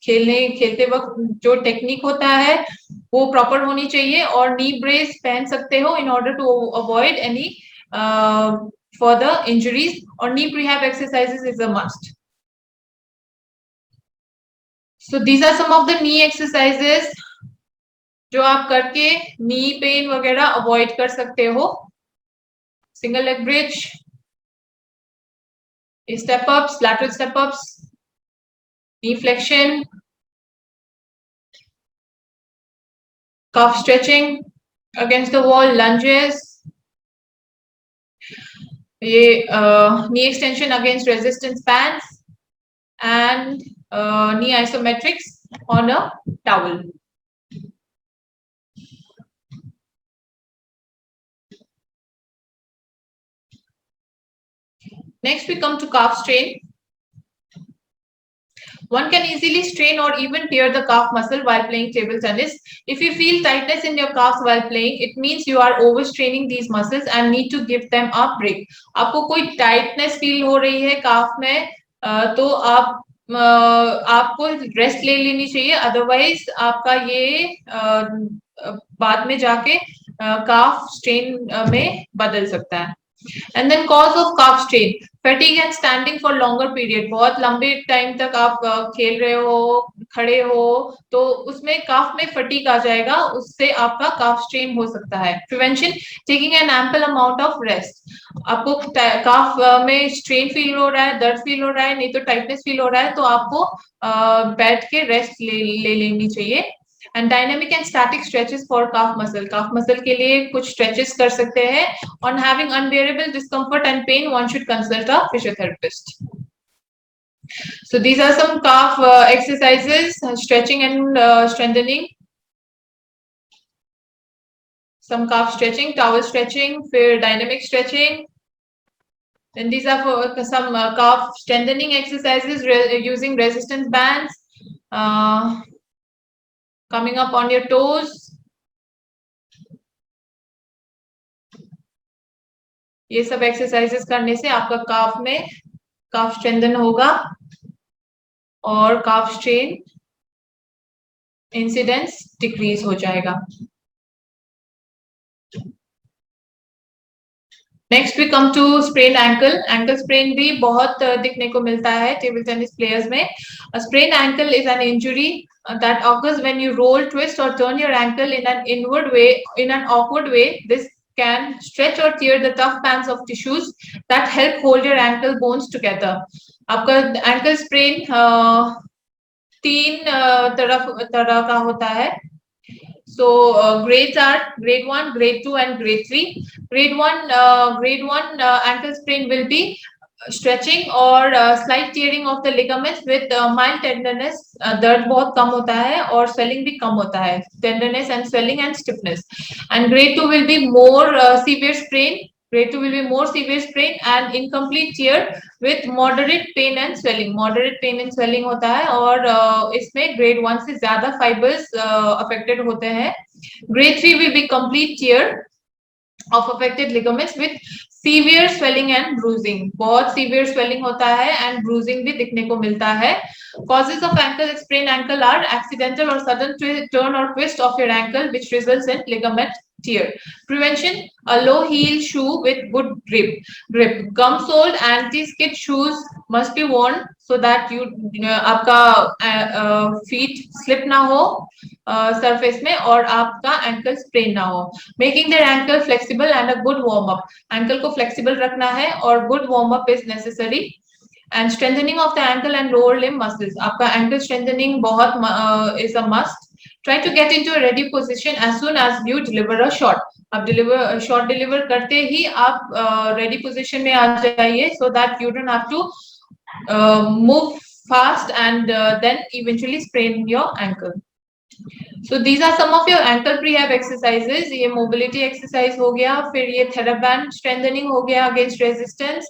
खेलते वक्त जो टेक्निक होता है वो प्रॉपर होनी चाहिए और नी ब्रेस पहन सकते हो in order to avoid any further injuries, or knee prehab exercises is a must. So these are some of the knee exercises जो आप करके नी पेन वगैरह अवॉइड कर सकते हो. Single leg bridge, step ups, lateral step ups, knee flexion, calf stretching against the wall, lunges, ये knee extension against resistance bands, and knee isometrics on a towel. Next we come to calf strain. One can easily strain or even tear the calf muscle while playing table tennis. If you feel tightness in your calves while playing, it means you are overstraining these muscles and need to give them a break. आपको कोई tightness feel हो रही है calf में, तो आपको rest ले लेनी चाहिए, अदरवाइज आपका ये बाद में जाके काफ स्ट्रेन में बदल सकता है. And then cause of calf strain, fatigue and standing for longer period. बहुत लंबे टाइम तक आप खेल रहे हो, खड़े हो, तो उसमें काफ में फटीग आ जाएगा, उससे आपका काफ स्ट्रेन हो सकता है. Prevention, taking an ample amount of rest. आपको काफ में स्ट्रेन फील हो रहा है, दर्द फील हो रहा है, नहीं तो टाइटनेस फील हो रहा है, तो आपको बैठ के रेस्ट ले लेनी चाहिए. And dynamic and static stretches for calf muscle. Calf muscle के लिए कुछ स्ट्रेचेस कर सकते हैं. On having unbearable discomfort and pain, one should consult a physiotherapist. So these are some calf exercises, stretching and strengthening. Some calf stretching, towel stretching, फिर dynamic stretching. Then these are for some calf strengthening exercises using resistance bands. Coming up on your toes. ये सब exercises करने से आपका काफ में काफ strengthen होगा और काफ strain incidence decrease हो जाएगा. Next we come to sprain ankle. Ankle sprain भी बहुत दिखने को मिलता है टेबल टेनिस प्लेयर्स में. Sprain ankle is an injury that occurs when you roll, twist or turn your ankle in an awkward way. This can stretch or tear the tough bands of tissues that help hold your ankle bones together. आपका ankle sprain तीन तरह का होता है. So grades are grade 1, grade 2 and grade 3. Grade 1 ankle sprain will be stretching or slight tearing of the ligaments with mild tenderness. दर्द बहुत कम होता है और swelling भी कम होता है. Tenderness and swelling and stiffness. And grade 2 will be more severe sprain. Grade 2 will be more severe sprain and incomplete tear with moderate pain and swelling. Moderate pain and swelling होता है और इसमें grade 1 से ज्यादा fibers affected होते हैं. Grade 3 will be complete tear of affected ligaments with severe swelling and bruising. बहुत severe swelling होता है and bruising भी दिखने को मिलता है. Causes of ankle sprain ankle are accidental or sudden turn or twist of your ankle which results in ligament tear. Prevention, a low heel shoe with good grip. Gum soled anti-skid shoes must be worn so that आपका feet slip ना हो surface में और आपका ankle sprain ना हो. Making their ankle flexible and a good warm up. Ankle को flexible रखना है और good warm up is necessary. And strengthening of the ankle and lower limb muscles. आपका ankle strengthening बहुत is a must. Try to get into a ready position as soon as you deliver a shot. आप shot deliver करते ही आप ready position में आ जाइए so that you don't have to move fast and then eventually sprain your ankle. So these are some of your ankle prehab exercises. ये mobility exercise हो गया, फिर ये TheraBand strengthening हो गया against resistance,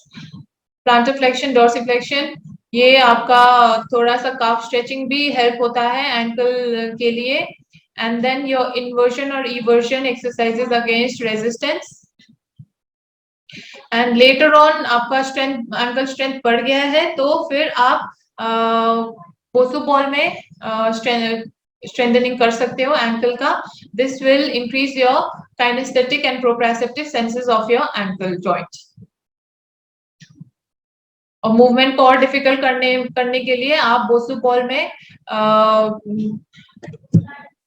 plantar flexion, dorsiflexion. ये आपका थोड़ा सा calf stretching भी help होता है ankle के लिए. And then your inversion or eversion exercises against resistance. And later on आपका strength, ankle strength बढ़ गया है, तो फिर आप bosu ball में strengthening कर सकते हो ankle का. This will increase your kinesthetic and proprioceptive senses of your ankle joint. और मूवमेंट को और डिफिकल्ट करने के लिए आप बोसू बॉल में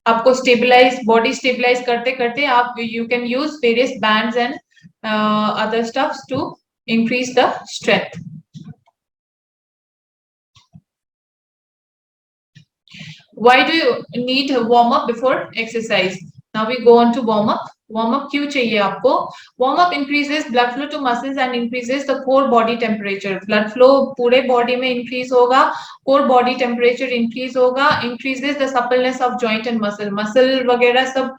आपको स्टेबलाइज बॉडी स्टेबलाइज करते करते आप you can use various bands and other stuffs to increase the strength. Why do you need warm up before exercise? Now we go on to warm up. Warm up क्यों चाहिए आपको? Warm up increases blood flow to muscles and increases the core body temperature. Blood flow पूरे body में increase होगा, core body temperature increase होगा, increases the suppleness of joint and muscle. Muscle वगैरह सब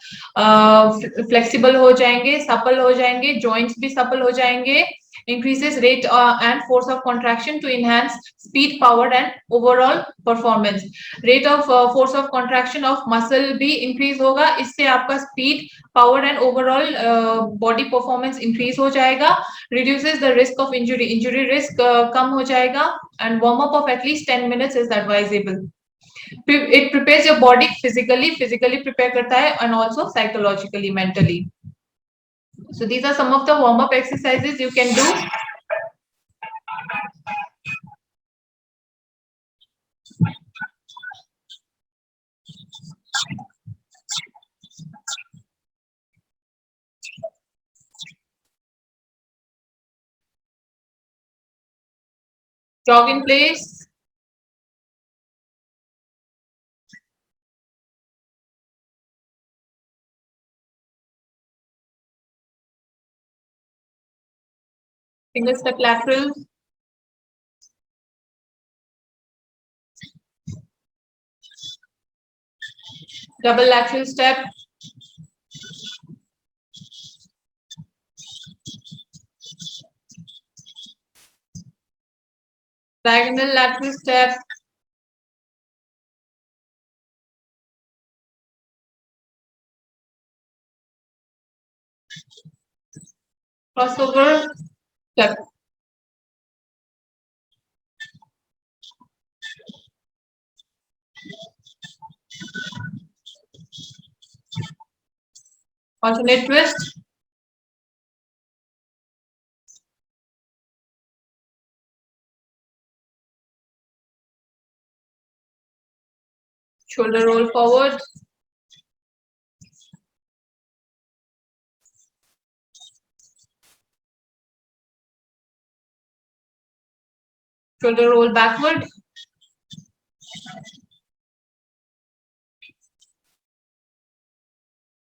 flexible हो जाएंगे, supple हो जाएंगे, joints भी supple हो जाएंगे. increases rate and force of contraction to enhance speed, power and overall performance. Rate of force of contraction of muscle भी increase होगा, इससे आपका speed, power and overall body performance increase हो जाएगा. Reduces the risk of injury, injury risk कम हो जाएगा. And warm up of at least 10 minutes is advisable. It prepares your body physically prepare करता है and also psychologically, mentally. So these are some of the warm up exercises you can do. Jog in place. Single step lateral. Double lateral step. Diagonal lateral step. Crossover step. Alternate twist. Shoulder roll forward. Shoulder roll backward.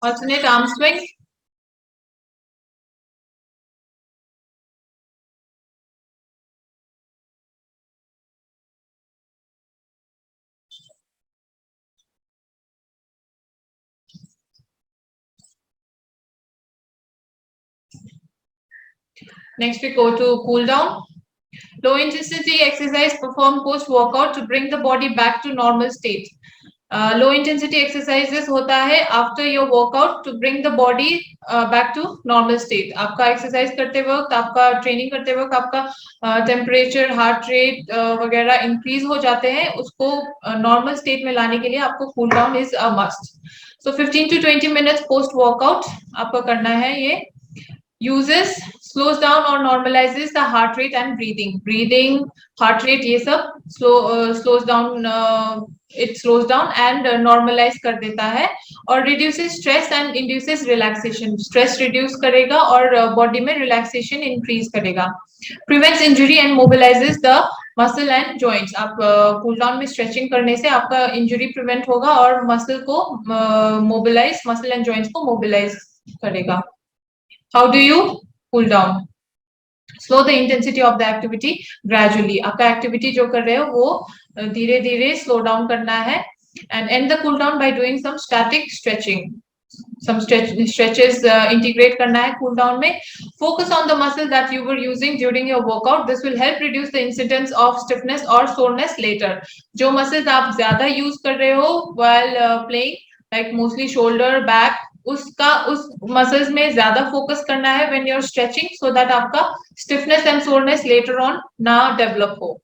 Alternate arm swing. Next we go to cool down. Low intensity exercise performed post workout to bring the body back to normal state. Low intensity exercises होता है after your workout to bring the body back to normal state. आपका exercise करते वक्त, आपका training करते वक्त आपका temperature, heart rate वगैरह increase हो जाते हैं, उसको normal state में लाने के लिए आपको cool down is a must. So 15 to 20 minutes post workout आपको करना है ये. Uses, slows down or normalizes the heart rate and breathing, heart rate ये सब slows down, it slows down and normalize कर देता है, और reduces stress and induces relaxation. Stress reduce करेगा और body में relaxation increase करेगा. Prevents injury and mobilizes the muscle and joints. आप cool down में stretching करने से आपका injury prevent होगा और muscle को mobilize, muscle and joints को mobilize करेगा. How do you cool down? Slow the intensity of the activity gradually. आपका activity जो कर रहे हो वो धीरे धीरे slow down करना है, and end the cool down by doing some static stretching. Some stretches integrate करना है cool down में. Focus on the muscle that you were using during your workout. This will help reduce the incidence of stiffness or soreness later. जो muscles आप ज़्यादा use कर रहे हो while playing, like mostly shoulder, back, उस muscles में ज्यादा focus करना है when you're stretching, so that आपका stiffness and soreness later on ना develop हो.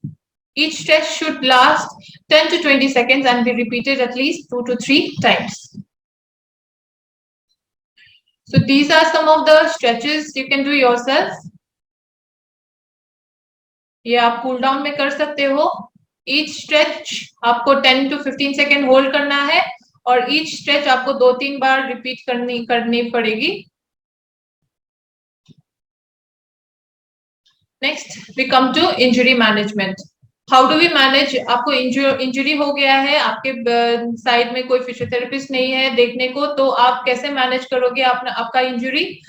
Each stretch should last 10 to 20 seconds and be repeated at least 2 to 3 times. So these are some of the stretches you can do yourself. ये आप cool down में कर सकते हो. Each stretch आपको 10 to 15 second hold करना है, और each stretch आपको 2-3 बार रिपीट करनी पड़ेगी. Next we come to injury management. How do we manage? आपको इंजरी हो गया है, आपके साइड में कोई फिजियोथेरेपिस्ट नहीं है देखने को, तो आप कैसे मैनेज करोगे आपका injury?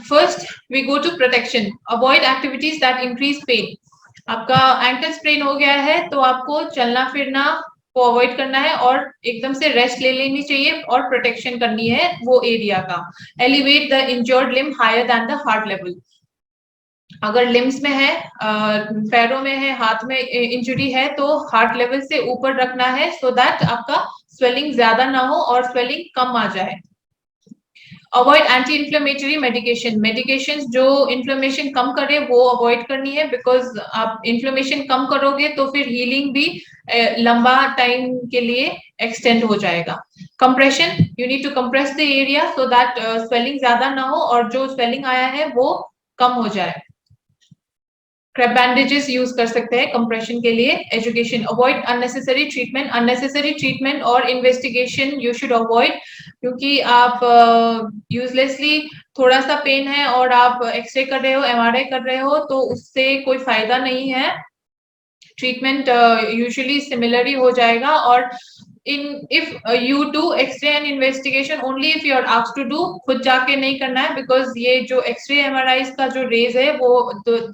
First we go to protection. Avoid activities that increase pain. आपका एंकल स्प्रेन हो गया है तो आपको चलना फिरना को अवॉइड करना है और एकदम से रेस्ट ले लेनी चाहिए और प्रोटेक्शन करनी है वो एरिया का। Elevate the injured limb higher than the heart level. अगर लिम्स में है, पैरों में है, हाथ में इंजरी है, तो हार्ट लेवल से ऊपर रखना है सो दैट आपका स्वेलिंग ज्यादा ना हो और स्वेलिंग कम आ जाए। Avoid anti inflammatory medication. Medication जो इन्फ्लेमेशन कम करे वो अवॉइड करनी है, बिकॉज आप इन्फ्लेमेशन कम करोगे तो फिर हीलिंग भी लंबा टाइम के लिए एक्सटेंड हो जाएगा। Compression, you need to compress the area so that swelling ज्यादा ना हो और जो स्वेलिंग आया है वो कम हो जाए। क्रैप बैंडेजेस यूज कर सकते हैं कंप्रेशन के लिए। Education, avoid unnecessary treatment. Unnecessary treatment और इन्वेस्टिगेशन यू शुड अवॉइड, क्योंकि आप यूजलेसली थोड़ा सा पेन है और आप एक्सरे कर रहे हो, एमआरआई कर रहे हो, तो उससे कोई फायदा नहीं है। ट्रीटमेंट यूजुअली सिमिलर ही हो जाएगा। और if you do x-ray and investigation only if you are asked to do, खुद जाके नहीं करना है, because ये जो x-ray MRIs का जो rays है वो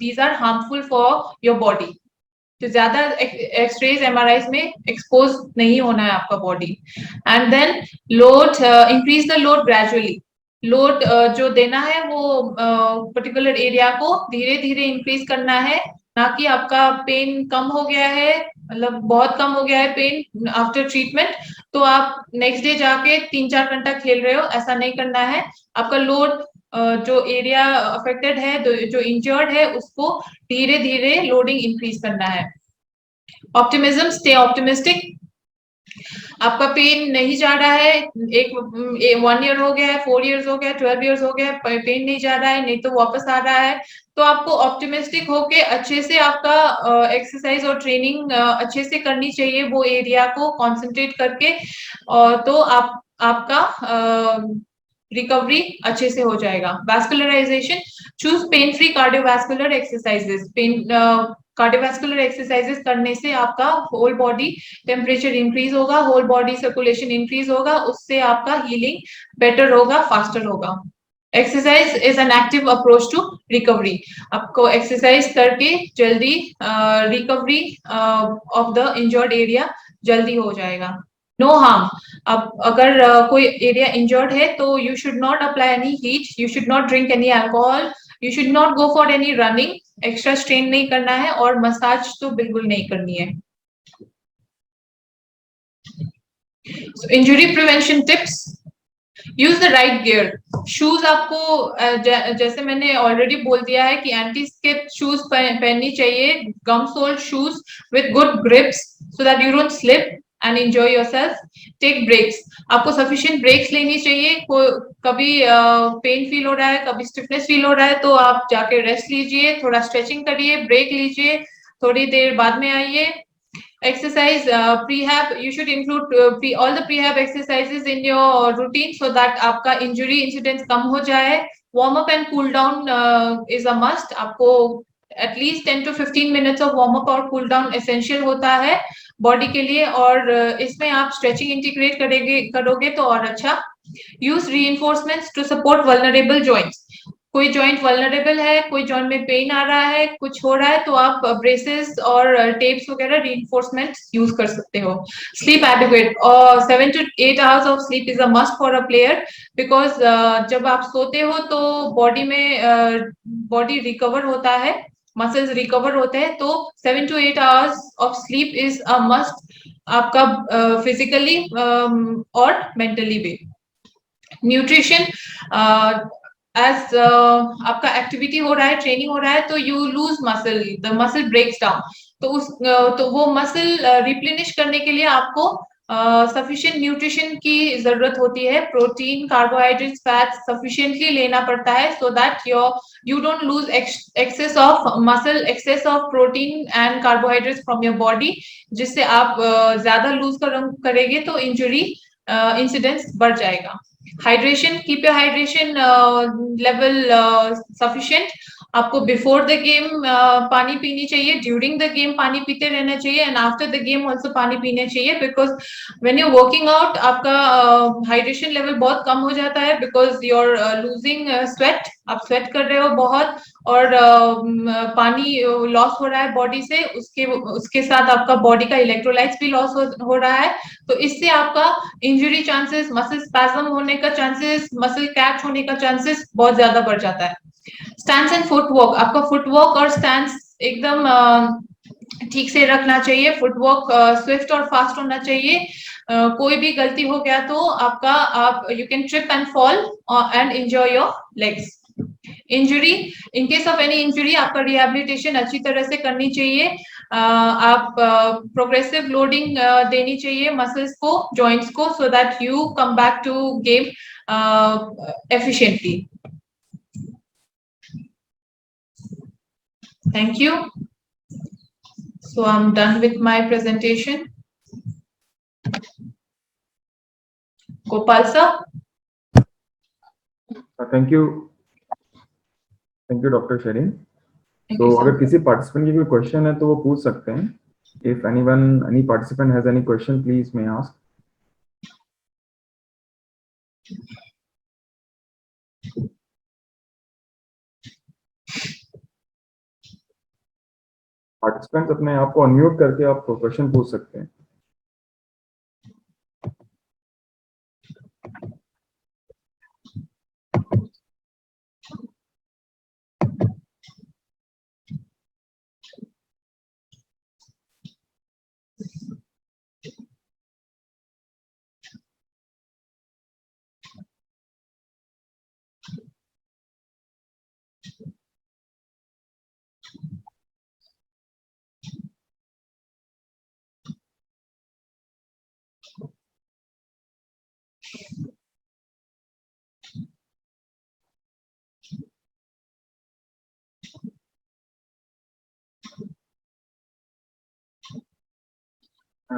these are harmful for your body। तो ज्यादा x-rays MRIs में expose नहीं होना है आपका body। and then load, increase the load gradually। Load जो देना है वो पर्टिकुलर एरिया को धीरे धीरे इंक्रीज करना है, ना कि आपका पेन कम हो गया है, मतलब बहुत कम हो गया है पेन आफ्टर ट्रीटमेंट, तो आप नेक्स्ट डे जाके 3-4 घंटा खेल रहे हो, ऐसा नहीं करना है। आपका लोड जो एरिया अफेक्टेड है, जो इंजर्ड है, उसको धीरे धीरे लोडिंग इंक्रीज करना है। Optimism, stay optimistic. आपका पेन नहीं जा रहा है, 1 ईयर हो गया है, 4 ईयर्स हो गया, 12 ईयर्स हो गया, पेन नहीं जा रहा है, नहीं तो वापस आ रहा है, तो आपको ऑप्टिमिस्टिक होके अच्छे से आपका एक्सरसाइज और ट्रेनिंग अच्छे से करनी चाहिए, वो एरिया को कंसंट्रेट करके, तो आपका रिकवरी अच्छे से हो जाएगा। Vascularization, choose pain free cardiovascular exercises. Pain cardiovascular exercises करने से आपका होल बॉडी टेम्परेचर इंक्रीज होगा, होल बॉडी सर्कुलेशन इंक्रीज होगा, उससे आपका हीलिंग बेटर होगा, फास्टर होगा। Exercise is an active approach to recovery. आपको एक्सरसाइज करके जल्दी recovery of the injured area जल्दी हो जाएगा। नो हार्म, अब अगर कोई एरिया इंजर्ड है तो you should not apply any heat, you should not drink any alcohol, you should not go for any running, extra strain नहीं करना है और मसाज तो बिल्कुल नहीं करनी है। Injury prevention tips, use the right gear. Shoes आपको जैसे मैंने ऑलरेडी बोल दिया है कि एंटी स्किप शूज पहननी चाहिए, gum sole shoes with good grips so that you don't slip and enjoy yourself. Take breaks, आपको सफिशिएंट ब्रेक्स लेनी चाहिए। कभी पेन फील हो रहा है, कभी स्टिफनेस फील हो रहा है, तो आप जाके रेस्ट लीजिए, थोड़ा स्ट्रेचिंग करिए, ब्रेक लीजिए, थोड़ी देर बाद में आइए। Exercise, prehab, you should include all the prehab exercises in your routine so that आपका injury incidence कम हो जाए। Warm up and cool down is a must। आपको at least 10 to 15 minutes of warm up और cool down essential होता है body के लिए, और इसमें आप स्ट्रेचिंग इंटीग्रेट करोगे तो और अच्छा। Use reinforcements to support vulnerable joints। कोई जॉइंट वल्नरेबल है, कोई जॉइंट में पेन आ रहा है, कुछ हो रहा है, तो आप ब्रेसेस और टेप्स वगैरह रीइंफोर्समेंट यूज कर सकते हो। स्लीप एडिक्वेट, और 7 to 8 hours of sleep is a must for a player, because जब आप सोते हो तो बॉडी में बॉडी रिकवर होता है, मसल्स रिकवर होते हैं, तो 7 to 8 hours of sleep is a must आपका फिजिकली और मेंटली भी। न्यूट्रिशन, एज आपका एक्टिविटी हो रहा है, ट्रेनिंग हो रहा है, तो you lose muscle, the muscle breaks down, तो वो मसल रिप्लेनिश करने के लिए आपको सफिशिएंट न्यूट्रिशन की जरूरत होती है। प्रोटीन, कार्बोहाइड्रेट्स, फैट्स सफिशिएंटली लेना पड़ता है so that you don't lose excess of muscle, excess of protein and carbohydrates from your body, जिससे आप ज्यादा लूज करेंगे तो इंजुरी इंसिडेंस बढ़ जाएगा। Hydration, keep your hydration level sufficient, आपको बिफोर द गेम पानी पीनी चाहिए, ड्यूरिंग द गेम पानी पीते रहना चाहिए, and after the game also पानी पीने चाहिए, because when you working out आपका हाइड्रेशन लेवल बहुत कम हो जाता है, because you are losing sweat, आप स्वेट कर रहे हो बहुत, और पानी लॉस हो रहा है बॉडी से, उसके उसके साथ आपका बॉडी का इलेक्ट्रोलाइट्स भी लॉस हो रहा है, तो इससे आपका इंजरी चांसेस, मसल स्पैज्म होने का चांसेस, मसल कैच होने का चांसेस बहुत ज्यादा बढ़ जाता है। स्टैंस एंड फुटवर्क, आपका फुटवर्क और स्टैंस एकदम ठीक से रखना चाहिए, फुटवर्क स्विफ्ट और फास्ट होना चाहिए, कोई भी गलती हो गया तो आपका आप you can trip and fall and enjoy your legs. Injury, in case of any injury आपका रिहेबिलिटेशन अच्छी तरह से करनी चाहिए, आप प्रोग्रेसिव लोडिंग देनी चाहिए मसल्स को, जॉइंट्स को, so that you come back to game efficiently. Thank you. So I'm done with my presentation. Gopal sir. Thank you. Thank you, Dr. Sherin. Thank तो you, sir. अगर किसी participant की कोई question है तो वो पूछ सकते हैं. If anyone, any participant has any question, please may ask. Participants अपने आप को अनम्यूट करके आप क्वेश्चन पूछ सकते हैं.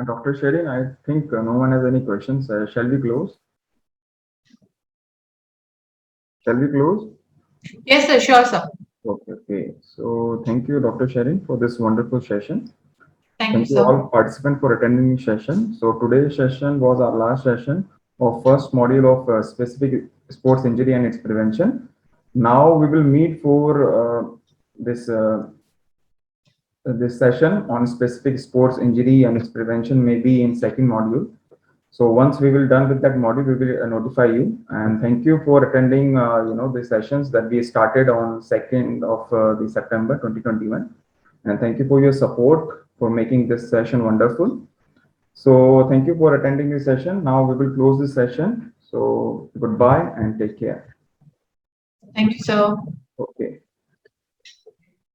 Dr. Sherin, I think no one has any questions. Shall we close? Shall we close? Yes, sir. Sure, sir. Okay. So thank you, Dr. Sherin, for this wonderful session. Thank you, Thank you sir. all participants for attending the session. So today's session was our last session of first module of specific sports injury and its prevention. Now we will meet for this session on specific sports injury and its prevention, maybe in second module. So once we will done with that module, we will notify you. And thank you for attending, the sessions that we started on 2nd of the September 2021. And thank you for your support for making this session wonderful. So thank you for attending this session. Now we will close this session. So goodbye and take care. Thank you, sir. Okay.